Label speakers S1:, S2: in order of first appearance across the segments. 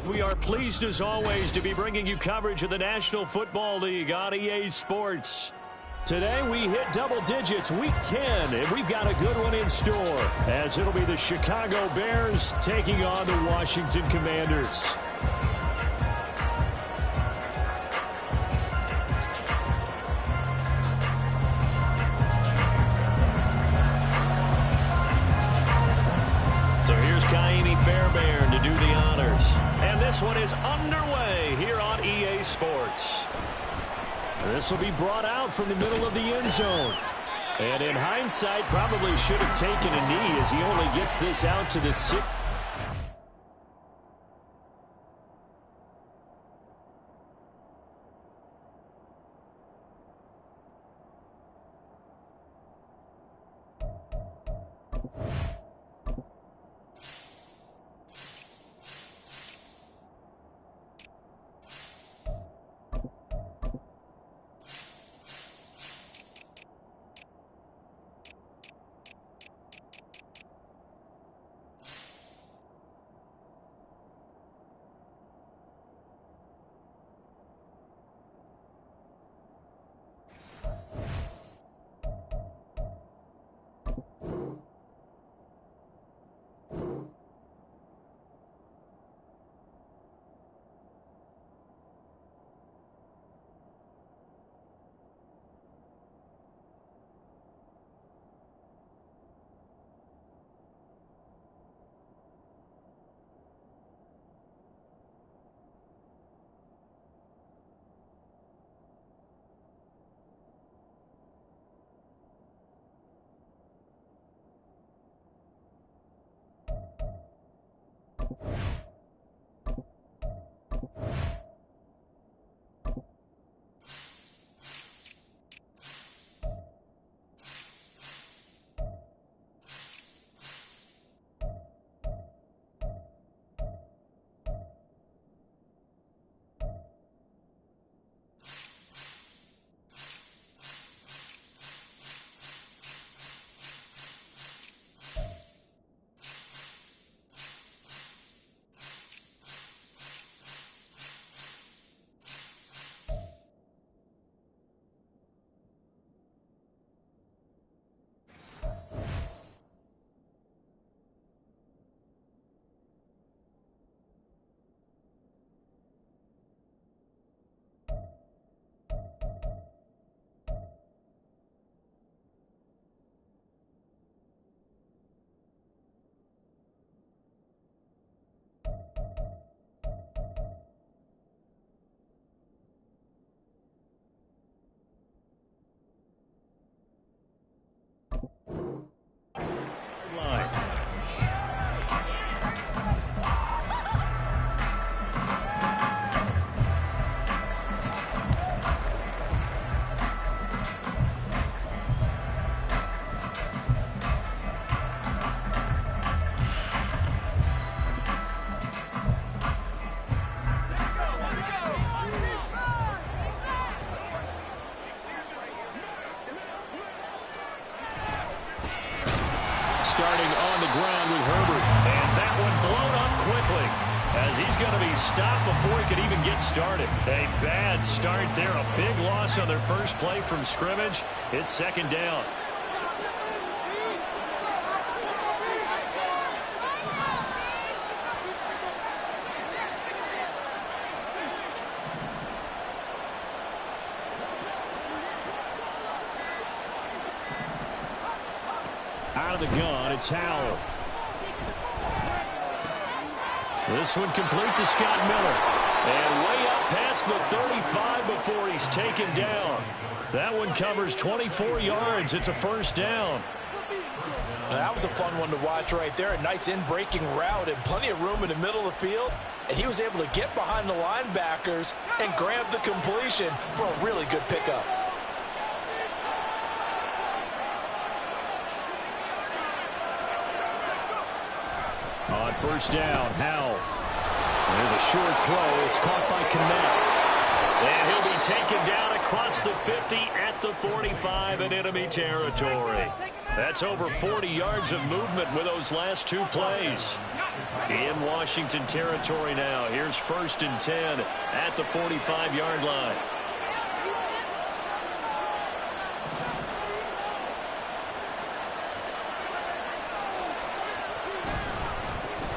S1: We are pleased as always to be bringing you coverage of the National Football League on EA Sports. Today we hit double digits, week 10, and we've got a good one in store as it'll be the Chicago Bears taking on the Washington Commanders. Fairbairn to do the honors. And this one is underway here on EA Sports. This will be brought out from the middle of the end zone. And in hindsight, probably should have taken a knee as he only gets this out to the 6. Starting on the ground with Herbert. And that one blown up quickly as he's going to be stopped before he could even get started. A bad start there. A big loss on their first play from scrimmage. It's second down. Out of the gun, it's Howell. This one complete to Scott Miller. And way up past the 35 before he's taken down. That one covers 24 yards. It's a first down.
S2: That was a fun one to watch right there. A nice in-breaking route and plenty of room in the middle of the field. And he was able to get behind the linebackers and grab the completion for a really good pickup.
S1: On first down, Howell. There's a short throw. It's caught by Kmet. And he'll be taken down across the 50 at the 45 in enemy territory. That's over 40 yards of movement with those last two plays. In Washington territory now. Here's 1st and 10 at the 45-yard line.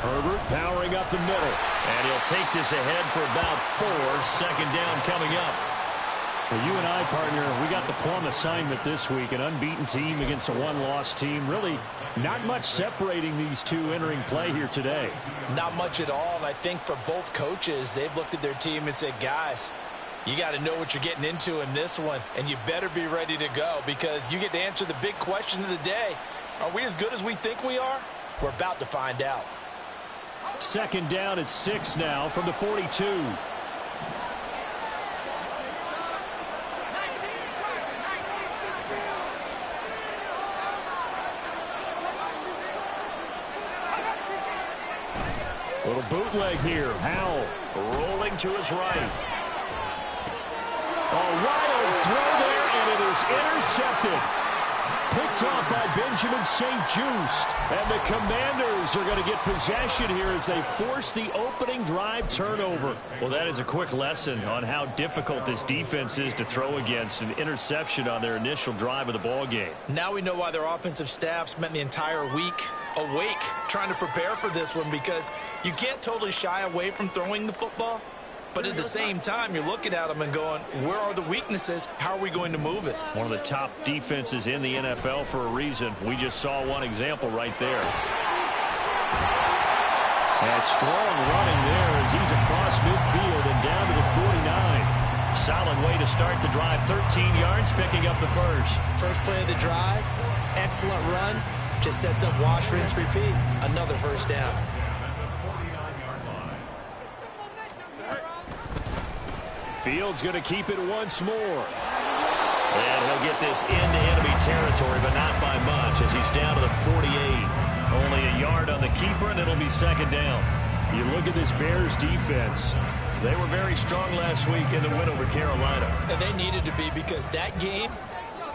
S1: Herbert powering up the middle. And he'll take this ahead for about 4. 2nd down coming up.
S3: Well, you and I, partner, we got the plum assignment this week. An unbeaten team against a one-loss team. Really not much separating these two entering play here today.
S2: Not much at all. And I think for both coaches, they've looked at their team and said, guys, you got to know what you're getting into in this one. And you better be ready to go because you get to answer the big question of the day. Are we as good as we think we are? We're about to find out.
S3: 2nd down at 6 now from the 42. Little bootleg here. Howell
S1: rolling to his right.
S3: A wild throw there, and it is intercepted. Picked off by Benjamin St. Just. And the Commanders are going to get possession here as they force the opening drive turnover.
S1: Well, that is a quick lesson on how difficult this defense is to throw against. An interception on their initial drive of the ball game.
S2: Now we know why their offensive staff spent the entire week awake trying to prepare for this one because you can't totally shy away from throwing the football. But at the same time, you're looking at them and going, where are the weaknesses? How are we going to move it?
S1: One of the top defenses in the NFL for a reason. We just saw one example right there.
S3: And strong running there as he's across midfield and down to the 49.
S1: Solid way to start the drive. 13 yards, picking up the first.
S2: First play of the drive, excellent run. Just sets up wash, rinse, repeat. Another first down.
S3: Fields going to keep it once more.
S1: And he'll get this into enemy territory, but not by much as he's down to the 48. Only a yard on the keeper, and it'll be 2nd down.
S3: You look at this Bears defense.
S1: They were very strong last week in the win over Carolina.
S2: And they needed to be because that game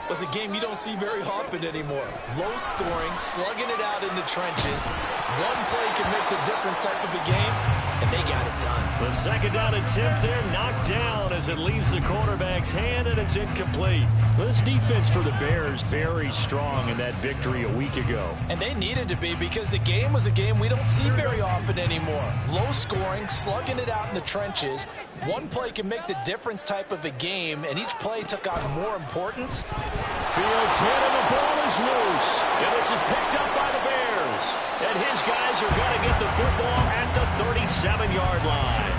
S2: was a game you don't see very often anymore. Low scoring, slugging it out in the trenches. One play can make the difference type of a game, and they got it done.
S1: The 2nd down attempt there knocked down as it leaves the quarterback's hand, and it's incomplete.
S3: This defense for the Bears very strong in that victory a week ago.
S2: And they needed to be because the game was a game we don't see very often anymore. Low scoring, slugging it out in the trenches. One play can make the difference type of a game, and each play took on more importance.
S3: Fields hit and the ball is loose.
S1: And this is picked up by the Bears. And his guys are going to get the football at the 37-yard line.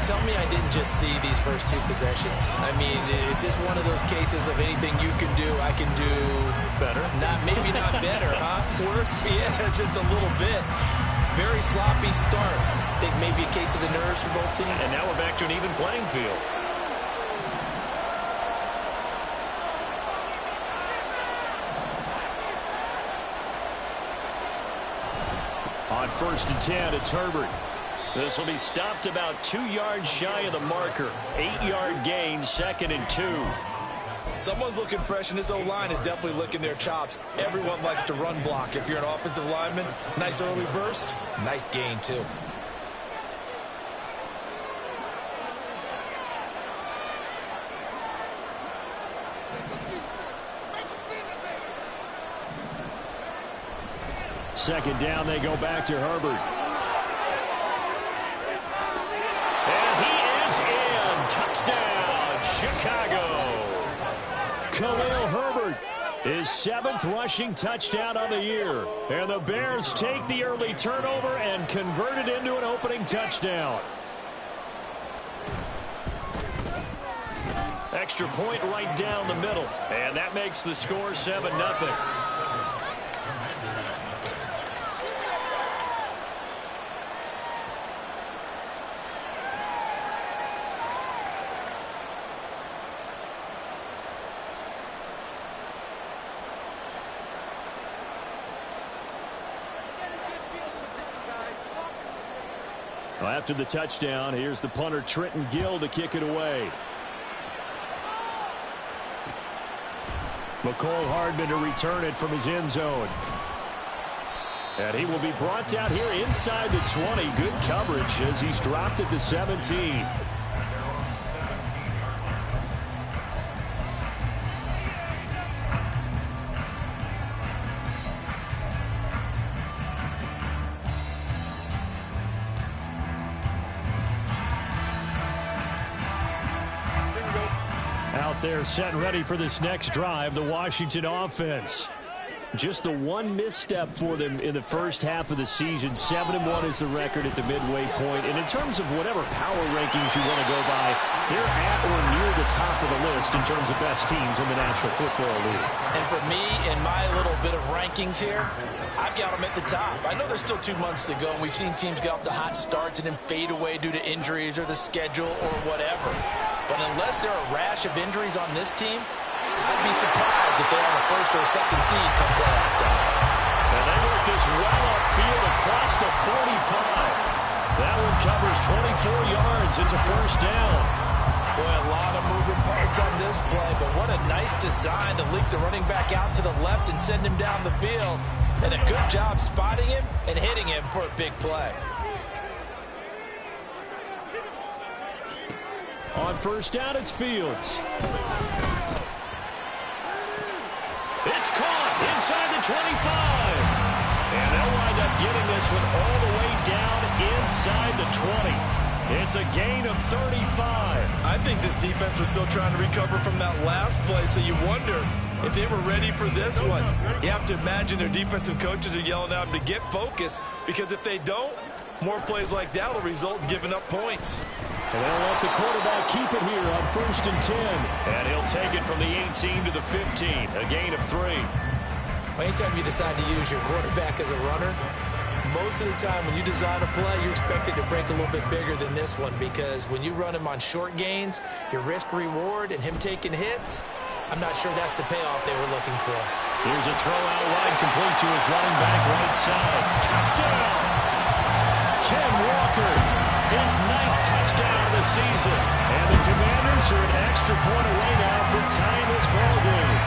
S2: Tell me I didn't just see these first two possessions. I mean, is this one of those cases of anything you can do, I can do
S1: better?
S2: Maybe not better, huh?
S1: Worse?
S2: Yeah, just a little bit. Very sloppy start. I think maybe a case of the nerves for both teams.
S1: And now we're back to an even playing field.
S3: On 1st and 10, it's Herbert.
S1: This will be stopped about 2 yards shy of the marker. 8-yard gain, 2nd and 2.
S2: Someone's looking fresh, and this O-line is definitely licking their chops. Everyone likes to run block. If you're an offensive lineman, nice early burst, nice gain, too.
S3: Second down, they go back to Herbert.
S1: And he is in. Touchdown, Chicago.
S3: Khalil Herbert, his 7th rushing touchdown of the year. And the Bears take the early turnover and convert it into an opening touchdown.
S1: Extra point right down the middle. And that makes the score 7-0.
S3: Well, after the touchdown, here's the punter Trenton Gill to kick it away. McCole Hardman to return it from his end zone. And he will be brought down here inside the 20. Good coverage as he's dropped at the 17. Out there set and ready for this next drive, the Washington offense. Just the one misstep for them in the first half of the season. 7-1 is the record at the midway point. And in terms of whatever power rankings you want to go by, they're at or near the top of the list in terms of best teams in the National Football League.
S2: And for me, in my little bit of rankings here, I've got them at the top. I know there's still 2 months to go, and we've seen teams get off to hot starts and then fade away due to injuries or the schedule or whatever. But unless there are a rash of injuries on this team, I'd be surprised if they're on the first or second seed come playoff time.
S3: And they work this well upfield across the 45. That one covers 24 yards. It's a first down.
S2: Boy, a lot of moving parts on this play, but what a nice design to leak the running back out to the left and send him down the field. And a good job spotting him and hitting him for a big play.
S3: On first down, it's Fields. It's caught inside the 25. And they'll wind up getting this one all the way down inside the 20. It's a gain of 35.
S4: I think this defense was still trying to recover from that last play, so you wonder if they were ready for this one. You have to imagine their defensive coaches are yelling at them to get focused, because if they don't, more plays like that will result in giving up points.
S3: And they'll let the quarterback keep it here on 1st and 10. And he'll take it from the 18 to the 15, a gain of 3.
S2: Well, anytime you decide to use your quarterback as a runner, most of the time when you design a play, you're expected to break a little bit bigger than this one, because when you run him on short gains, your risk-reward and him taking hits, I'm not sure that's the payoff they were looking for.
S3: Here's a throw out wide, complete to his running back right side. Touchdown! Ken Walker, his 9th touchdown of the season. And the Commanders are an extra point away now from tying this ball game.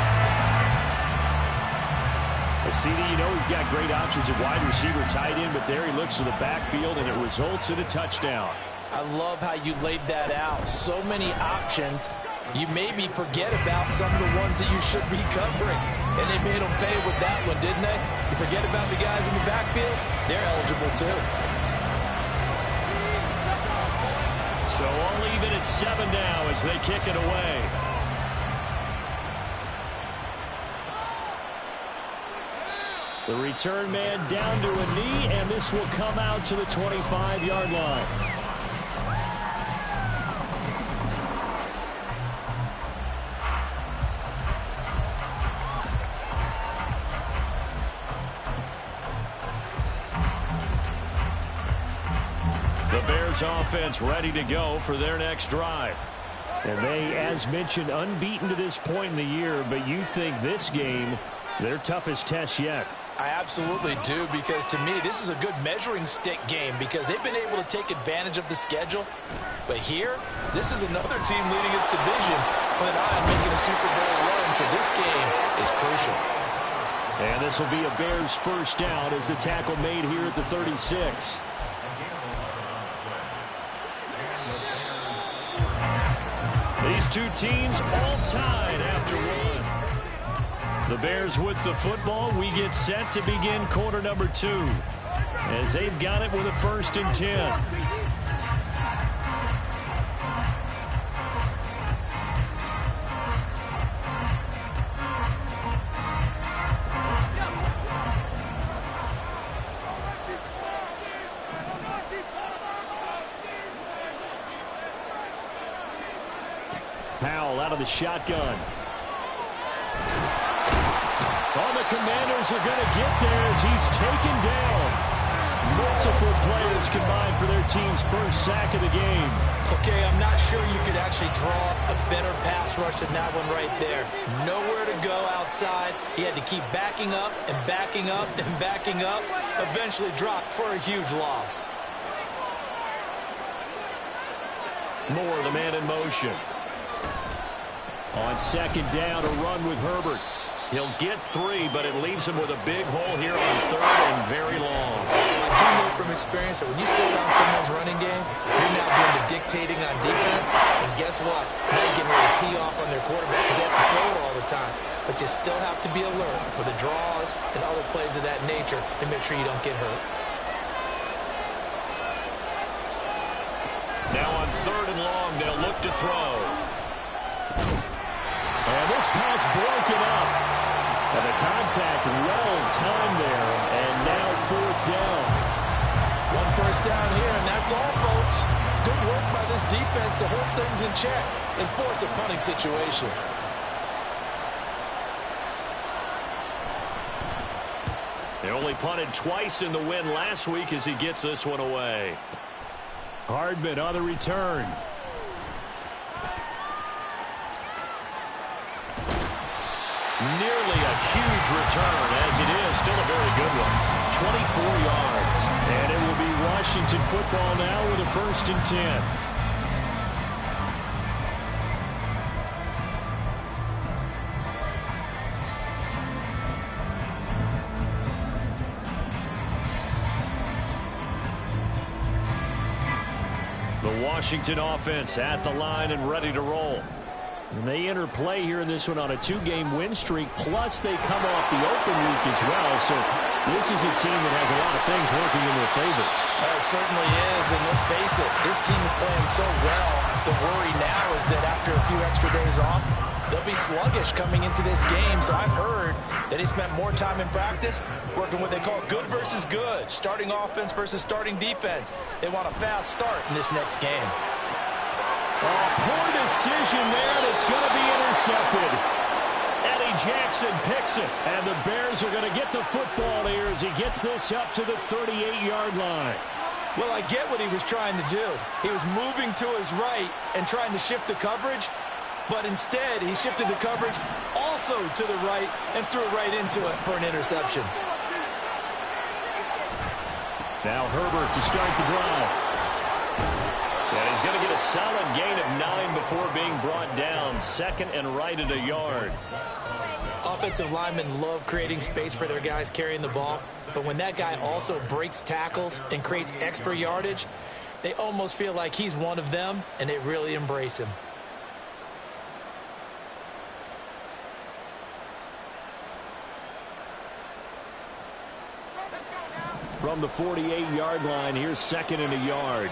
S3: CD, you know he's got great options at wide receiver, tight end, but there he looks to the backfield, and it results in a touchdown.
S2: I love how you laid that out. So many options. You maybe forget about some of the ones that you should be covering. And they made them pay with that one, didn't they? You forget about the guys in the backfield, they're eligible too.
S3: So all even at 7 now as they kick it away. The return man down to a knee, and this will come out to the 25-yard line. The Bears offense ready to go for their next drive. And they, as mentioned, unbeaten to this point in the year, but you think this game, their toughest test yet.
S2: I absolutely do, because to me, this is a good measuring stick game, because they've been able to take advantage of the schedule. But here, this is another team leading its division with an eye on making a Super Bowl run, so this game is crucial.
S3: And this will be a Bears first down as the tackle made here at the 36. These two teams all tied after one. The Bears with the football. We get set to begin quarter number 2 as they've got it with a 1st and 10. Powell out of the shotgun. Oh, the Commanders are going to get there as he's taken down. Multiple players combined for their team's first sack of the game.
S2: Okay, I'm not sure you could actually draw a better pass rush than that one right there. Nowhere to go outside. He had to keep backing up and backing up and backing up. Eventually dropped for a huge loss.
S3: Moore, the man in motion. On 2nd down, a run with Herbert.
S1: He'll get 3, but it leaves him with a big hole here on 3rd and very long.
S2: I do know from experience that when you slow down someone's running game, you're now doing the dictating on defense. And guess what? Now you're getting ready to tee off on their quarterback because they have to throw it all the time. But you still have to be alert for the draws and other plays of that nature and make sure you don't get hurt.
S1: Now on 3rd and long, they'll look to throw.
S3: And this pass broken up. And the contact well timed there. And now 4th down.
S2: 1 first down here, and that's all, folks. Good work by this defense to hold things in check and force a punting situation.
S1: They only punted twice in the win last week as he gets this one away.
S3: Hardman on the return.
S1: Nearly a huge return, as it is still a very good one. 24 yards.
S3: And it will be Washington football now with a 1st and 10.
S1: The Washington offense at the line and ready to roll.
S3: And they enter play here in this one on a 2-game win streak, plus they come off the open week as well. So this is a team that has a lot of things working in their favor.
S2: It certainly is, and let's face it, this team is playing so well. The worry now is that after a few extra days off, they'll be sluggish coming into this game. So I've heard that he spent more time in practice working what they call good versus good, starting offense versus starting defense. They want a fast start in this next game.
S3: Oh, poor decision there, and it's going to be intercepted.
S1: Eddie Jackson picks it.
S3: And the Bears are going to get the football here as he gets this up to the 38-yard line.
S4: Well, I get what he was trying to do. He was moving to his right and trying to shift the coverage, but instead he shifted the coverage also to the right and threw it right into it for an interception.
S3: Now Herbert to start the drive.
S1: And he's going to get a solid gain of 9 before being brought down. 2nd and right at a yard.
S2: Offensive linemen love creating space for their guys carrying the ball, but when that guy also breaks tackles and creates extra yardage, they almost feel like he's one of them, and they really embrace him.
S3: From the 48-yard line, here's 2nd and a yard.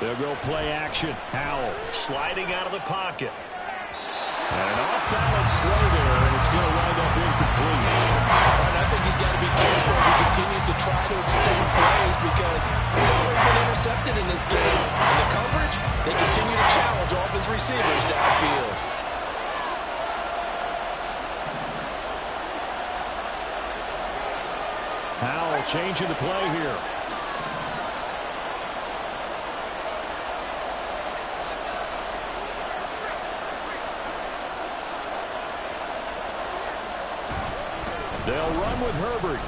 S3: They'll go play action. Howell
S1: Sliding out of the pocket.
S3: and an off-balance throw there, and it's going to wind up incomplete.
S2: And I think he's got to be careful as he continues to try to extend plays because he's already been intercepted in this game. And the coverage, they continue to challenge all of his receivers downfield.
S3: Howell changing the play here. They'll run with Herbert.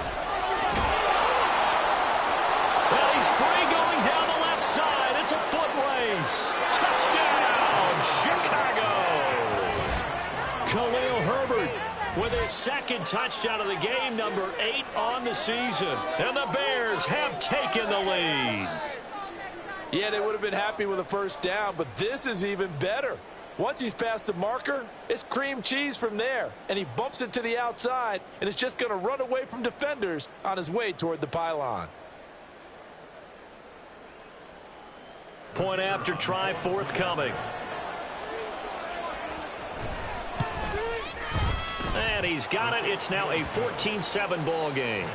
S1: Well, he's free going down the left side. It's a foot race. Touchdown, Chicago. Khalil Herbert with his 2nd touchdown of the game, number 8 on the season. And the Bears have taken the lead.
S2: Yeah, they would have been happy with a first down, but this is even better. Once he's past the marker, it's cream cheese from there. And he bumps it to the outside, and it's just going to run away from defenders on his way toward the pylon.
S1: Point after try forthcoming. And he's got it. It's now a 14-7 ball game.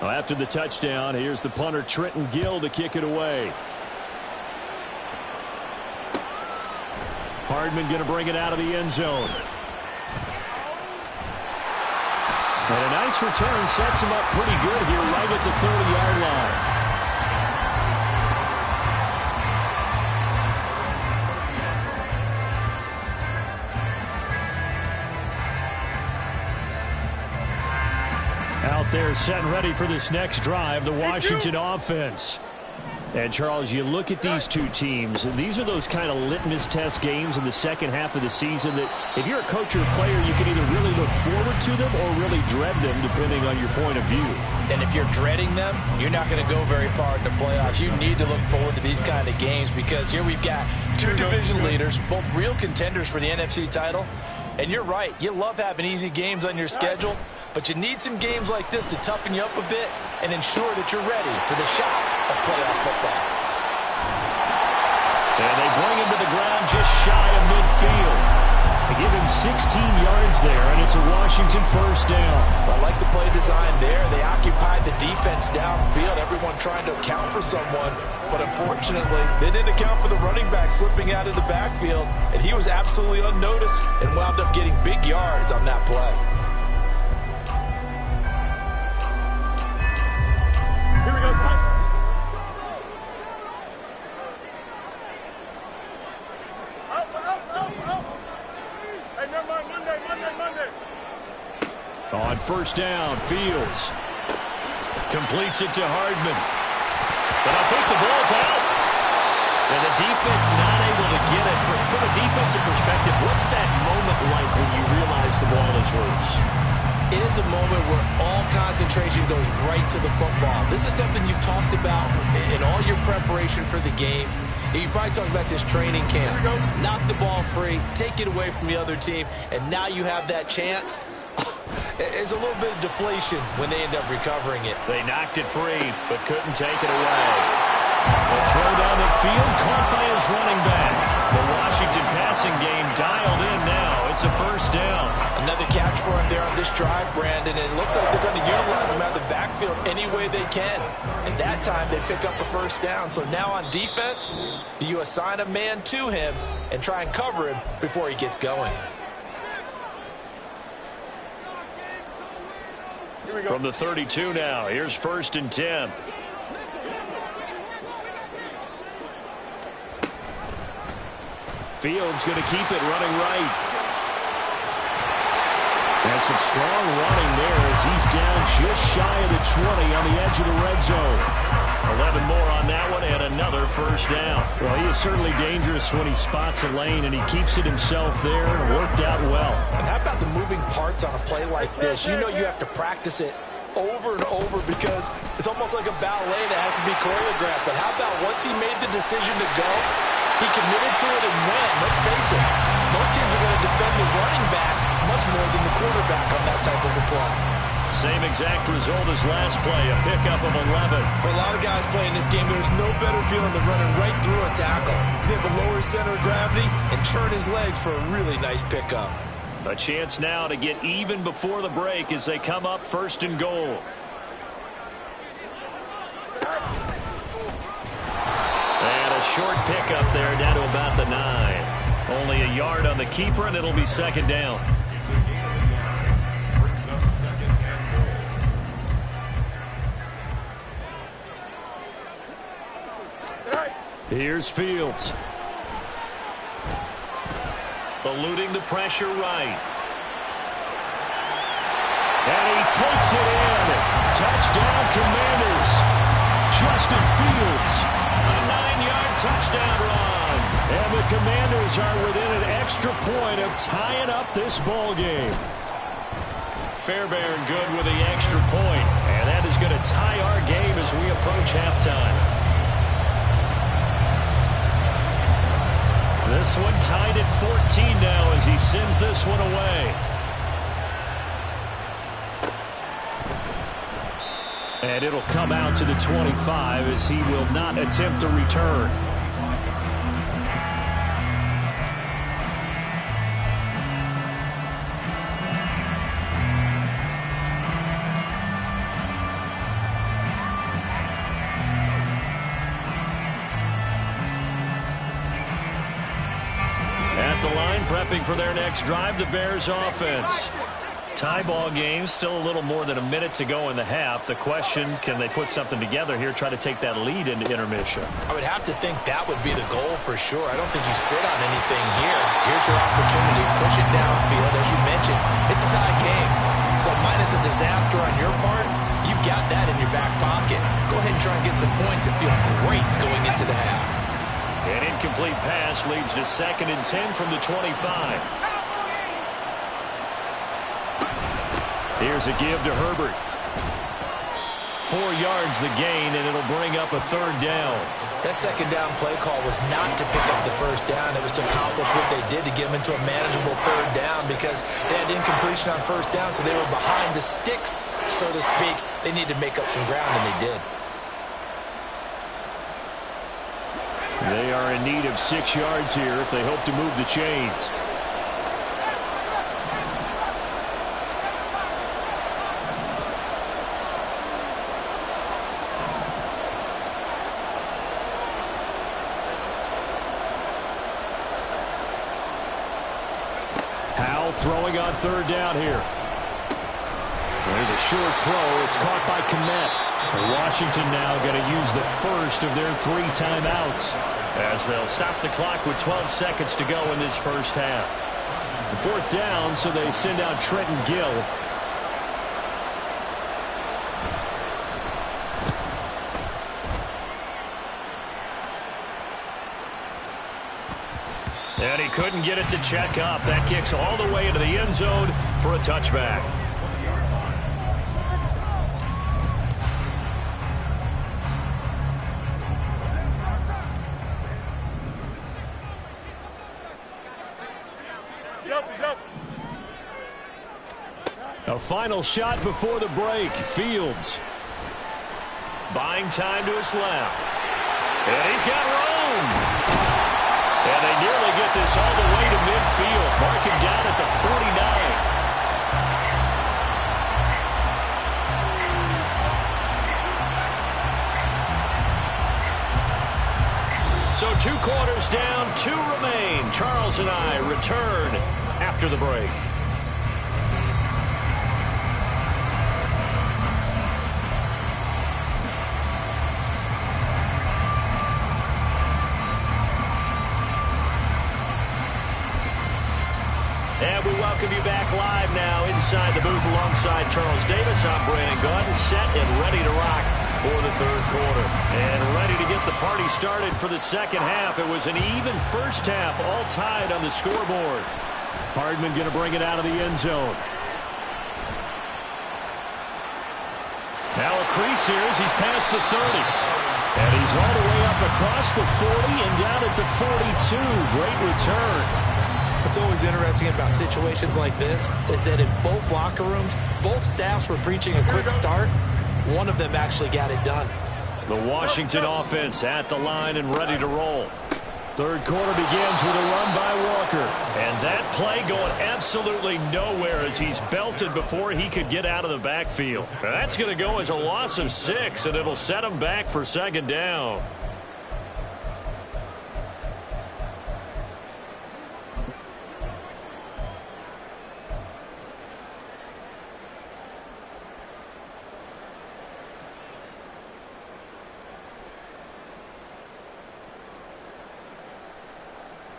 S3: Well, after the touchdown, here's the punter Trenton Gill to kick it away. Hardman going to bring it out of the end zone. And a nice return sets him up pretty good here right at the 30-yard line. out there set and ready for this next drive, the Washington offense. And, Charles, you look at these two teams, and these are those kind of litmus test games in the second half of the season that if you're a coach or a player, you can either really look forward to them or really dread them, depending on your point of view.
S2: And if you're dreading them, you're not going to go very far in the playoffs. You need to look forward to these kind of games because here we've got two division leaders, both real contenders for the NFC title. And you're right, you love having easy games on your schedule, but you need some games like this to toughen you up a bit and ensure that you're ready for the shock of playoff football.
S3: And they bring him to the ground just shy of midfield. They give him 16 yards there, and it's a Washington first down.
S2: I like the play design there. They occupied the defense downfield, everyone trying to account for someone, but unfortunately, they didn't account for the running back slipping out of the backfield, and he was absolutely unnoticed and wound up getting big yards on that play.
S5: Here we go, Scott. Hey, never mind, Monday.
S3: On first down, Fields completes it to Hardman. But I think the ball's out. And the defense not able to get it. From a defensive perspective, what's that moment like when you realize the ball is loose?
S2: It is a moment where all concentration goes right to the football. This is something you've talked about in all your preparation for the game. You probably talked about this training camp. Knock the ball free, take it away from the other team, and now you have that chance. It's a little bit of deflation when they end up recovering it.
S3: They knocked it free, but couldn't take it away. The throw down the field, caught by his running back. The Washington passing game dialed in now. It's a first down.
S2: Another catch for him there on this drive, Brandon, and it looks like they're going to utilize him out of the backfield any way they can. And that time they pick up a first down. So now on defense, do you assign a man to him and try and cover him before he gets going?
S3: From the 32 now, here's 1st and 10. Fields going to keep it running right. And some strong running there as he's down just shy of the 20 on the edge of the red zone. 11 more on that one and another first down. Well, he is certainly dangerous when he spots a lane and he keeps it himself there and worked out well.
S2: And how about the moving parts on a play like this? You know you have to practice it over and over because it's almost like a ballet that has to be choreographed. But how about once he made the decision to go, he committed to it and went. Let's face it, most teams are going to defend the running back much more than the quarterback on that type of a play.
S3: Same exact result as last play, a pickup of 11.
S4: For a lot of guys playing this game, there's no better feeling than running right through a tackle. He's able to lower his center of gravity and turn his legs for a really nice pickup.
S3: A chance now to get even before the break as they come up 1st and goal. And a short pickup there down to about the 9. Only a yard on the keeper, and it'll be 2nd down. Here's Fields. Eluding the pressure right. And he takes it in. Touchdown, Commanders. Justin Fields. A 9-yard touchdown run. And the Commanders are within an extra point of tying up this ball game. Fairbairn good with the extra point. And that is going to tie our game as we approach halftime. This one tied at 14 now as he sends this one away. And it'll come out to the 25 as he will not attempt a return. Prepping for their next drive, the Bears offense. Tie ball game, still a little more than a minute to go in the half. The question, can they put something together here, try to take that lead into intermission?
S2: I would have to think that would be the goal for sure. I don't think you sit on anything here. Here's your opportunity. Push it downfield. As you mentioned, it's a tie game. So minus a disaster on your part, you've got that in your back pocket. Go ahead and try and get some points and feel great going into the half.
S1: An incomplete pass leads to 2nd and 10 from the 25. Here's a give to Herbert. 4 yards the gain, and it'll bring up a 3rd down.
S2: That 2nd down play call was not to pick up the 1st down. It was to accomplish what they did to get them into a manageable 3rd down because they had incompletion on 1st down, so they were behind the sticks, so to speak. They needed to make up some ground, and they did.
S1: They are in need of 6 yards here if they hope to move the chains. Throwing on 3rd down here. There's a short throw. It's caught by Kmet. Washington now going to use the first of their 3 timeouts as they'll stop the clock with 12 seconds to go in this first half. 4th down, so they send out Trenton Gill. And he couldn't get it to check up. That kicks all the way into the end zone for a touchback. A final shot before the break. Fields buying time to his left. And he's got room. And they nearly get this all the way to midfield. Mark him down at the 49. So 2 quarters down, 2 remain. Charles and I return after the break. And we welcome you back live now inside the booth alongside Charles Davis. I'm Brandon Gaudin, set and ready to rock for the 3rd quarter. And ready to get the party started for the 2nd half. It was an even first half, all tied on the scoreboard. Hardman going to bring it out of the end zone. Now a crease here as he's past the 30. And he's all the way up across the 40 and down at the 42. Great return.
S2: What's always interesting about situations like this is that in both locker rooms, both staffs were preaching a quick start. One of them actually got it done.
S1: The Washington offense at the line and ready to roll. 3rd quarter begins with a run by Walker. And that play going absolutely nowhere as he's belted before he could get out of the backfield. Now that's going to go as a loss of 6, and it'll set him back for 2nd down.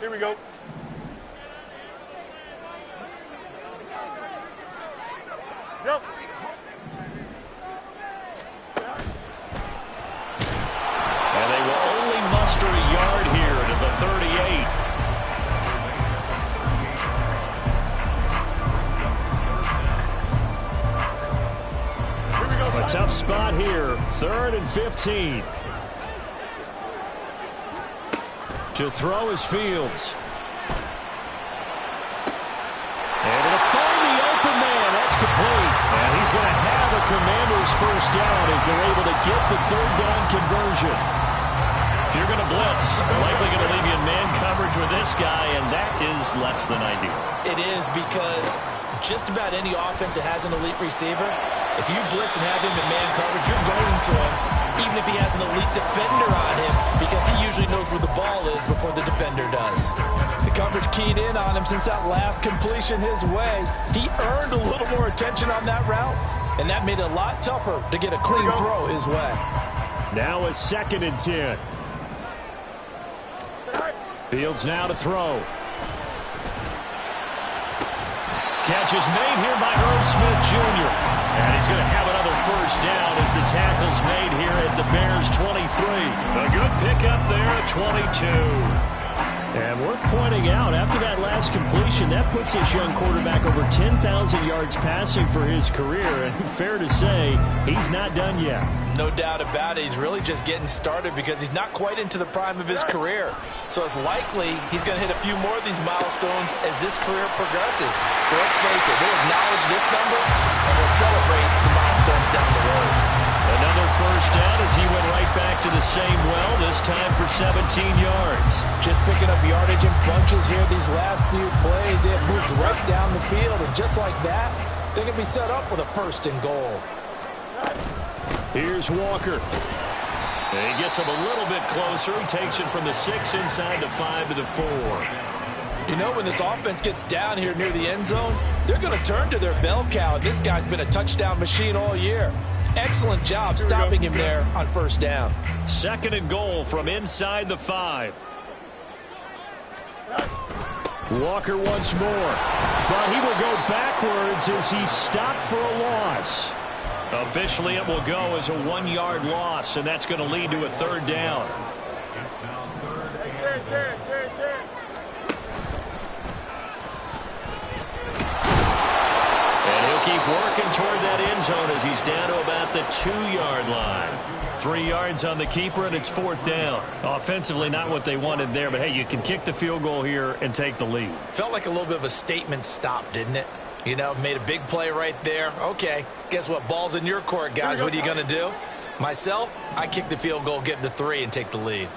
S5: Here we go. Yep.
S1: And they will only muster a yard here to the 38.
S5: Here we go.
S1: A tough spot here. 3rd and 15. To throw is Fields. And it'll find the open man. That's complete. And he's going to have a Commander's first down as they're able to get the 3rd down conversion. If you're going to blitz, they're likely going to leave you in man coverage with this guy, and that is less than ideal.
S2: It is because just about any offense that has an elite receiver, if you blitz and have him in man coverage, you're going to him, even if he has an elite defender on him, because he usually knows where the ball is before the defender does.
S6: The coverage keyed in on him since that last completion his way. He earned a little more attention on that route, and that made it a lot tougher to get a clean throw his way.
S1: Now a 2nd and 10. Fields now to throw. Catch is made here by Irv Smith Jr.
S3: And he's going to have another first down as the tackle's made here at the Bears 23. A good pickup there at 22. And worth pointing out, after that last completion, that puts this young quarterback over 10,000 yards passing for his career. And fair to say, he's not done yet.
S2: No doubt about it. He's really just getting started because he's not quite into the prime of his career. So it's likely he's going to hit a few more of these milestones as this career progresses. So let's face it, we'll acknowledge this number and we'll celebrate the milestones down the road.
S3: Another first down as he went right back to the same well, this time for 17 yards.
S2: Just picking up yardage in bunches here these last few plays. They have moved right down the field, and just like that, they can be set up with a first and goal.
S3: Here's Walker. And he gets him a little bit closer. He takes it from the 6 inside the 5 to the 4.
S2: You know, when this offense gets down here near the end zone, they're going to turn to their bell cow. This guy's been a touchdown machine all year. Excellent job stopping him there on first down.
S3: 2nd and goal from inside the 5. Walker once more. But he will go backwards as he's stopped for a loss. Officially, it will go as a 1-yard loss, and that's going to lead to a 3rd down. Keep working toward that end zone as he's down to about the 2-yard line. 3 yards on the keeper, and it's 4th down. Offensively, not what they wanted there, but hey, you can kick the field goal here and take the lead.
S2: Felt like a little bit of a statement stop, didn't it? You know, made a big play right there. Okay, guess what? Ball's in your court, guys. What are you going to do? Myself, I kick the field goal, get the 3, and take the lead.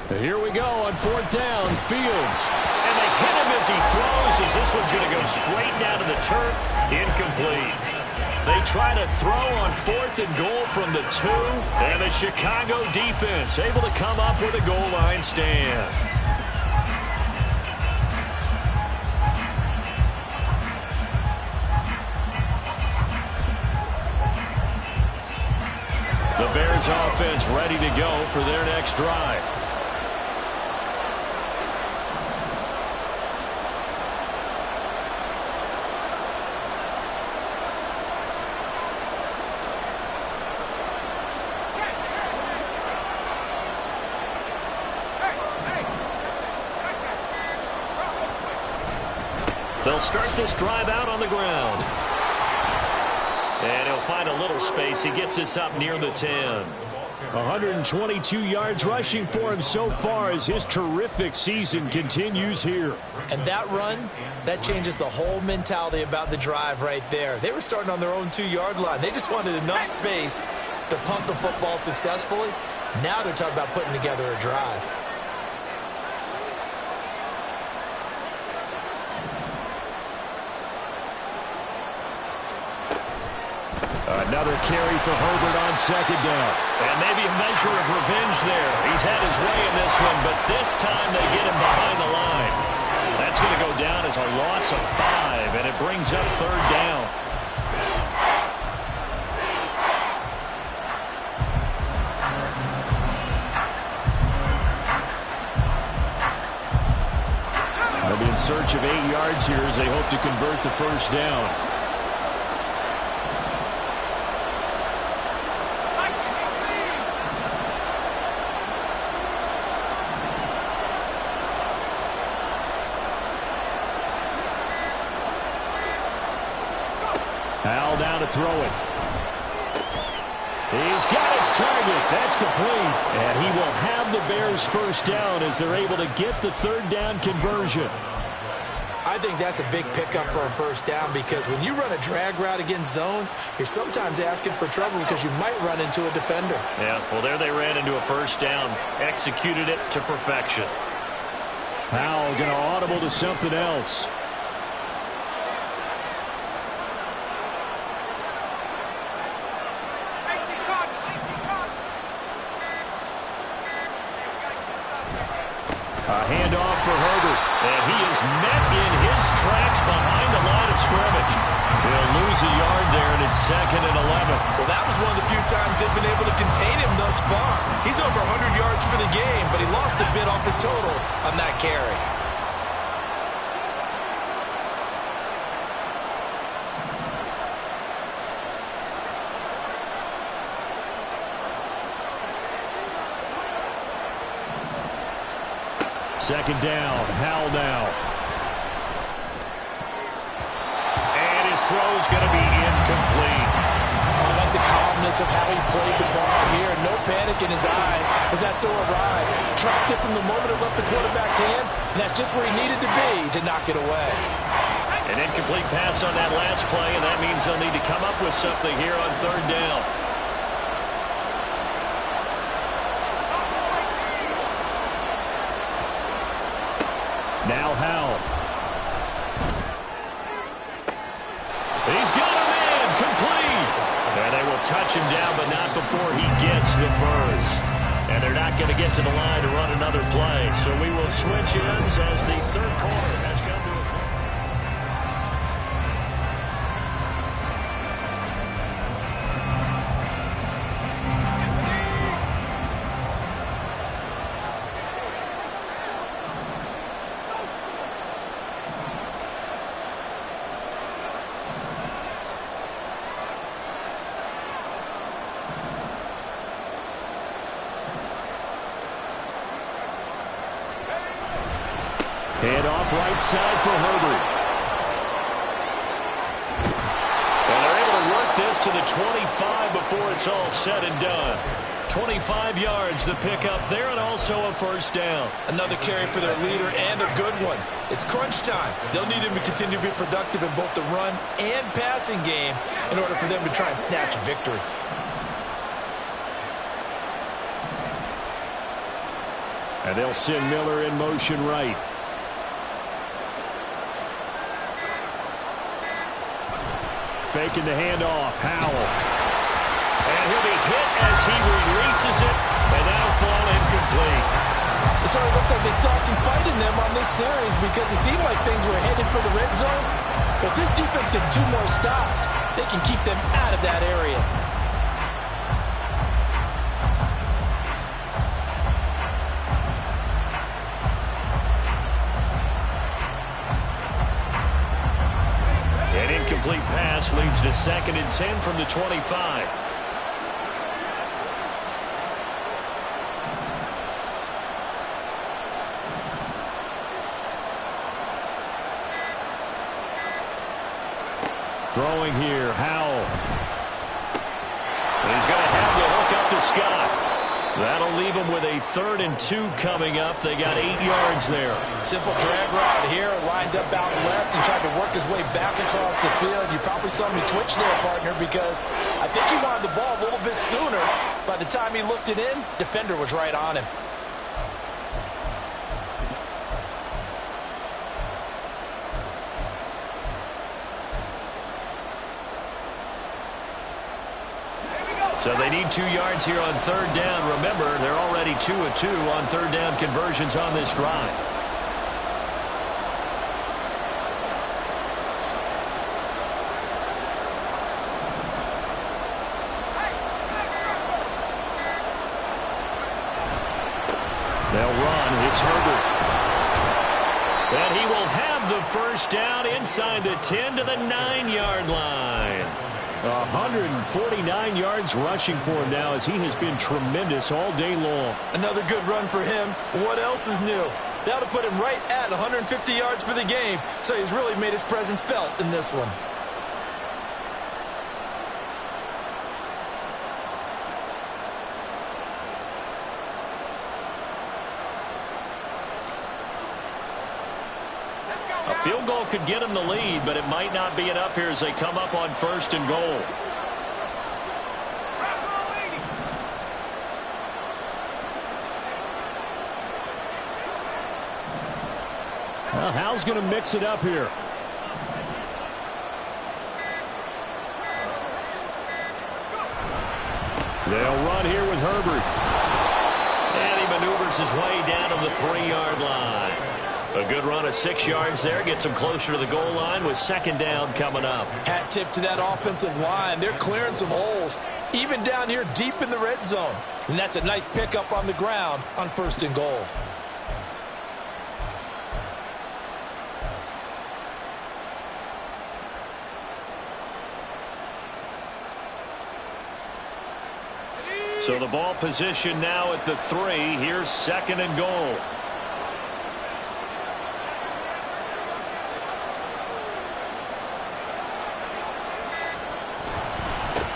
S3: Here we go on 4th down. Fields. And they hit him as he throws, as this one's going to go straight down to the turf. Incomplete. They try to throw on 4th and goal from the 2. And the Chicago defense able to come up with a goal line stand. The Bears offense ready to go for their next drive. They'll start this drive out on the ground. And he'll find a little space. He gets us up near the 10. 122 yards rushing for him so far as his terrific season continues here.
S2: And that run, that changes the whole mentality about the drive right there. They were starting on their own 2-yard line. They just wanted enough space to pump the football successfully. Now they're talking about putting together a drive.
S3: Another carry for Herbert on 2nd down. And maybe a measure of revenge there. He's had his way in this one, but this time they get him behind the line. That's going to go down as a loss of 5, and it brings up 3rd down. They'll be in search of 8 yards here as they hope to convert the first down. Al down to throw it. He's got his target. That's complete. And he will have the Bears first down as they're able to get the 3rd down conversion.
S2: I think that's a big pickup for a first down because when you run a drag route against zone, you're sometimes asking for trouble because you might run into a defender.
S3: Yeah, well, there they ran into a first down. Executed it to perfection. Powell going to audible to something else. A handoff for Herbert, and he is met in his tracks behind the line of scrimmage. He'll lose a yard there, and it's 2nd and 11.
S2: Well, that was one of the few times they've been able to contain him thus far. He's over 100 yards for the game, but he lost a bit off his total on that carry.
S3: Second down. Howell now. And his throw's going to be incomplete.
S6: I like the calmness of how he played the ball here. No panic in his eyes as that throw arrived. Tracked it from the moment it left the quarterback's hand, and that's just where he needed to be to knock it away.
S1: An incomplete pass on that last play, and that means they'll need to come up with something here on third down.
S3: Now Howell.
S1: He's got a man, complete. And they will touch him down, but not before he gets the first. And they're not going to get to the line to run another play. So we will switch ends as the third quarter has come to a close.
S3: Hand off right side for Herbert.
S1: And they're able to work this to the 25 before it's all said and done. 25 yards the pickup there, and also a first down.
S4: Another carry for their leader and a good one. It's crunch time. They'll need him to continue to be productive in both the run and passing game in order for them to try and snatch a victory.
S3: And they'll send Miller in motion right. Faking the handoff. Howell.
S1: And he'll be hit as he releases it, and that'll fall incomplete.
S6: It sort of looks like they still have some fight in them on this series because it seemed like things were headed for the red zone. But this defense gets 2 more stops. They can keep them out of that area.
S1: An incomplete pass leads to 2nd and 10 from the 25.
S3: Throwing here, Howell.
S1: He's going to have the hook up to Scott. That'll leave him with a 3rd and 2 coming up. They got 8 yards there.
S6: Simple drag route here, lined up out left and tried to work his way back across the field. You probably saw me twitch there, partner, because I think he wanted the ball a little bit sooner. By the time he looked it in, defender was right on him.
S1: So they need 2 yards here on 3rd down. Remember, they're already 2 of 2 on 3rd down conversions on this drive. They'll run. It's Herbert. And he will have the first down inside the 10 to the 9-yard line.
S3: 149 yards rushing for him now as he has been tremendous all day long.
S4: Another good run for him. What else is new? That'll put him right at 150 yards for the game, so he's really made his presence felt in this one.
S1: A field goal could get him the lead, but it might not be enough here as they come up on 1st and goal.
S3: Well, Howell's going to mix it up here. They'll run here with Herbert.
S1: And he maneuvers his way down to the 3-yard line. A good run of 6 yards there. Gets him closer to the goal line with 2nd down coming up.
S6: Hat tip to that offensive line. They're clearing some holes, even down here deep in the red zone. And that's a nice pickup on the ground on 1st and goal.
S1: So the ball position now at the 3. Here's 2nd and goal.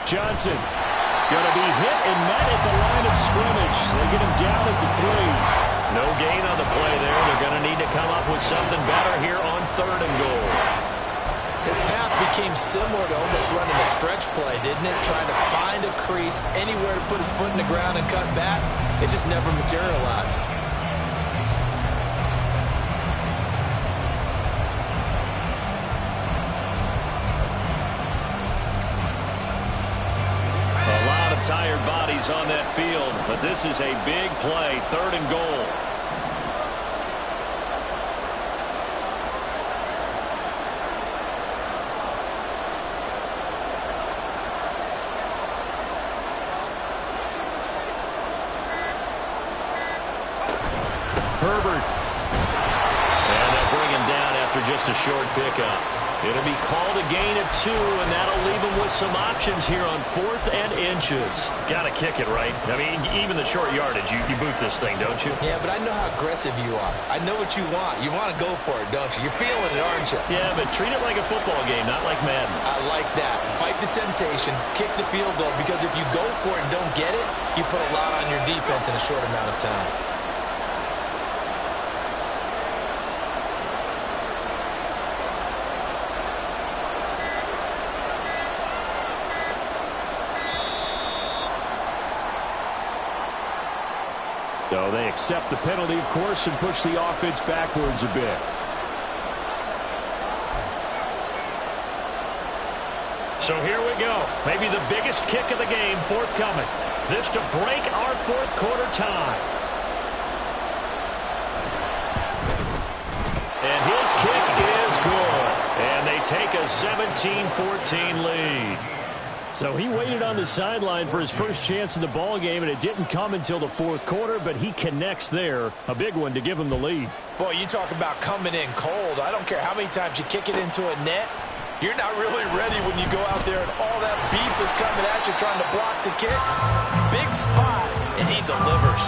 S3: Johnson going to be hit and met at the line of scrimmage. They get him down at the 3.
S1: No gain on the play there. They're going to need to come up with something better here on 3rd and goal.
S2: His path became similar to almost running a stretch play, didn't it? Trying to find a crease, anywhere to put his foot in the ground and cut back. It just never materialized.
S1: A lot of tired bodies on that field, but this is a big play, 3rd and goal.
S3: Herbert.
S1: And they'll bring him down after just a short pickup. It'll be called a gain of 2, and that'll leave him with some options here on 4th and inches.
S3: Got to kick it, right? I mean, even the short yardage, you boot this thing, don't you?
S2: Yeah, but I know how aggressive you are. I know what you want. You want to go for it, don't you? You're feeling it, aren't you?
S3: Yeah, but treat it like a football game, not like Madden.
S2: I like that. Fight the temptation, kick the field goal, because if you go for it and don't get it, you put a lot on your defense in a short amount of time.
S3: So they accept the penalty, of course, and push the offense backwards a bit. So here we go. Maybe the biggest kick of the game forthcoming. This to break our 4th quarter tie. And his kick is good. And they take a 17-14 lead. So he waited on the sideline for his first chance in the ball game, and it didn't come until the 4th quarter, but he connects there. A big one to give him the lead.
S2: Boy, you talk about coming in cold. I don't care how many times you kick it into a net. You're not really ready when you go out there and all that beef is coming at you trying to block the kick. Big spot, and he delivers.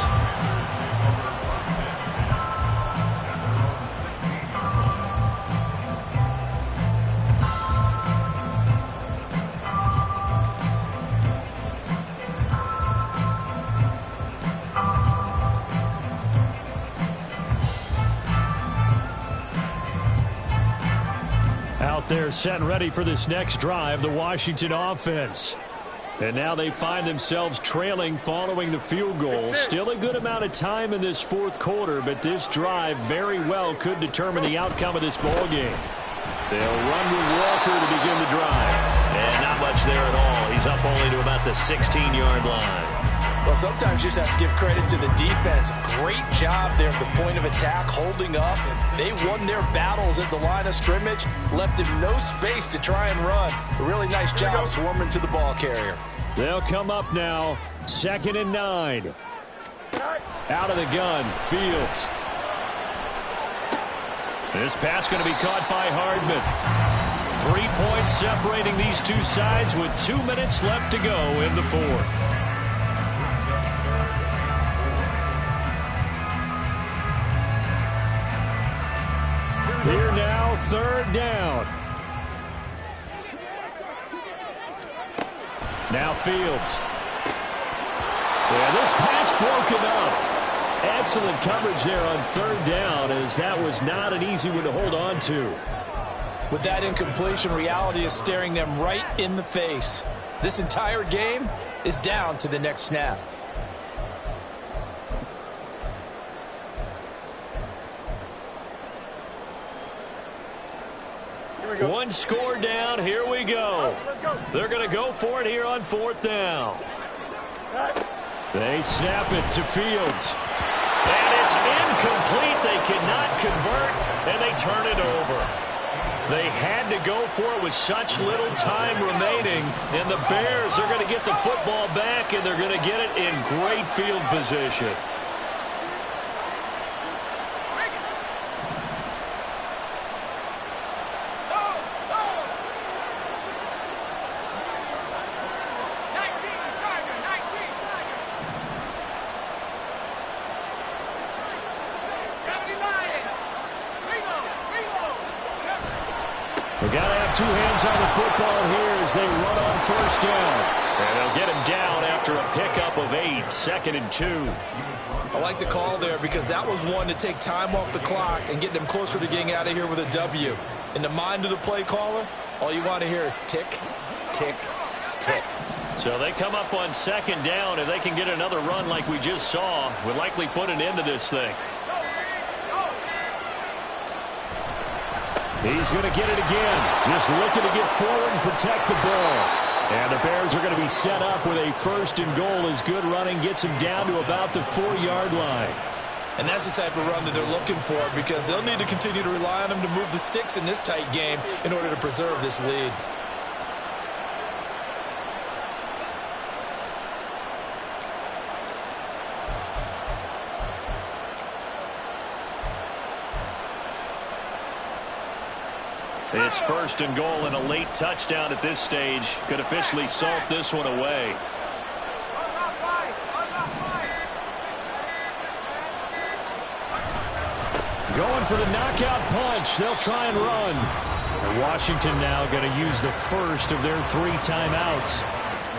S3: They're set and ready for this next drive, the Washington offense. And now they find themselves trailing following the field goal. Still a good amount of time in this 4th quarter, but this drive very well could determine the outcome of this ball game. They'll run with Walker to begin the drive.
S1: And not much there at all. He's up only to about the 16-yard line.
S2: Well, sometimes you just have to give credit to the defense. Great job there at the point of attack, holding up. They won their battles at the line of scrimmage, left him no space to try and run. A really nice job swarming to the ball carrier.
S3: They'll come up now, 2nd and 9. Out of the gun, Fields. This pass going to be caught by Hardman. 3 points separating these two sides with 2 minutes left to go in the 4th. Here now, 3rd down. Now Fields. Yeah, this pass broken up. Excellent coverage there on 3rd down, as that was not an easy one to hold on to.
S2: With that incompletion, reality is staring them right in the face. This entire game is down to the next snap.
S3: One score down. Here we go. They're going to go for it here on 4th down. They snap it to Fields. And it's incomplete. They cannot convert, and they turn it over. They had to go for it with such little time remaining, and the Bears are going to get the football back, and they're going to get it in great field position. They got to have two hands on the football here as they run on first down. And they'll get him down after a pickup of 8, 2nd and 2.
S4: I like the call there because that was one to take time off the clock and get them closer to getting out of here with a W. In the mind of the play caller, all you want to hear is tick, tick, tick.
S3: So they come up on 2nd down. If they can get another run like we just saw, would likely put an end to this thing. He's going to get it again. Just looking to get forward and protect the ball. And the Bears are going to be set up with a 1st and goal as good running gets him down to about the 4-yard line.
S4: And that's the type of run that they're looking for because they'll need to continue to rely on him to move the sticks in this tight game in order to preserve this lead.
S3: It's 1st and goal and a late touchdown at this stage. Could officially salt this one away. Going for the knockout punch. They'll try and run. And Washington now going to use the first of their 3 timeouts.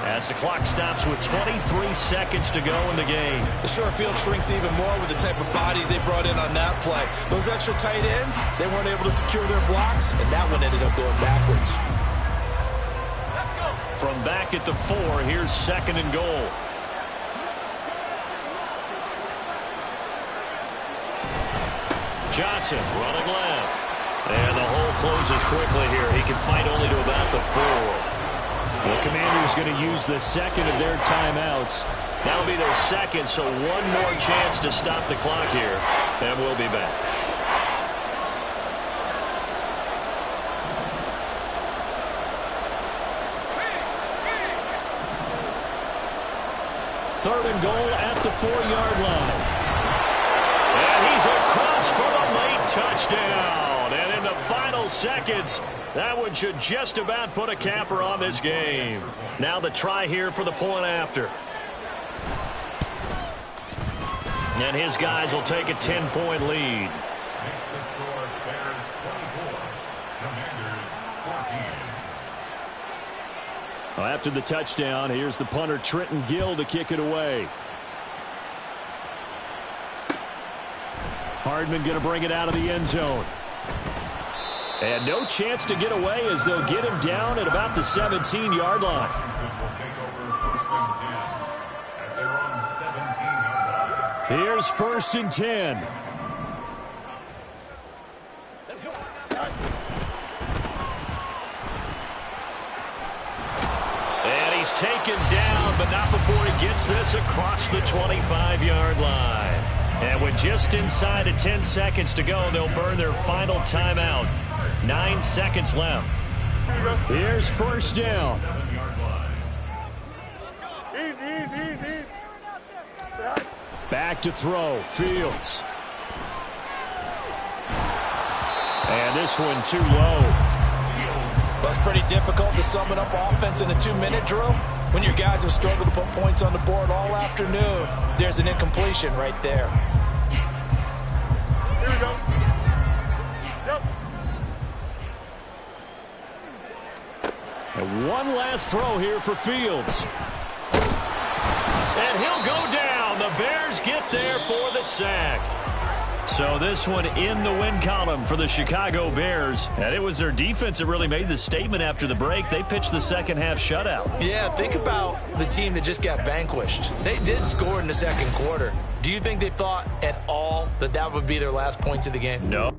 S3: As the clock stops with 23 seconds to go in the game.
S4: The short field shrinks even more with the type of bodies they brought in on that play. Those extra tight ends, they weren't able to secure their blocks, and that one ended up going backwards.
S3: From back at the 4, here's 2nd and goal. Johnson running left. And the hole closes quickly here. He can fight only to about the 4. The Commanders going to use the 2nd of their timeouts. That'll be their 2nd, so one more chance to stop the clock here, and we'll be back. Third and goal at the 4-yard line. And he's across for the late touchdown. And in the final seconds, that one should just about put a capper on this game. Now the try here for the point after. And his guys will take a 10-point lead.
S7: Makes the score Bears 24, Commanders 14.
S3: Well, after the touchdown, here's the punter Trenton Gill to kick it away. Hardman going to bring it out of the end zone. And no chance to get away as they'll get him down at about the 17-yard line.
S7: Washington will take over 1st and 10 at their own 17-yard line.
S3: Here's 1st and 10. And he's taken down, but not before he gets this across the 25-yard line. And with just inside of 10 seconds to go, they'll burn their final timeout. 9 seconds left. Here's 1st down.
S5: Easy.
S3: Back to throw. Fields. And this one too low.
S6: Well, it's pretty difficult to sum it up offense in a 2-minute drill. When your guys have struggled to put points on the board all afternoon, there's an incompletion right there.
S5: Here we go. Yep.
S3: And one last throw here for Fields. And he'll go down. The Bears get there for the sack. So this one in the win column for the Chicago Bears. And it was their defense that really made the statement after the break. They pitched the second half shutout.
S4: Yeah, think about the team that just got vanquished. They did score in the 2nd quarter. Do you think they thought at all that that would be their last points of the game?
S3: No.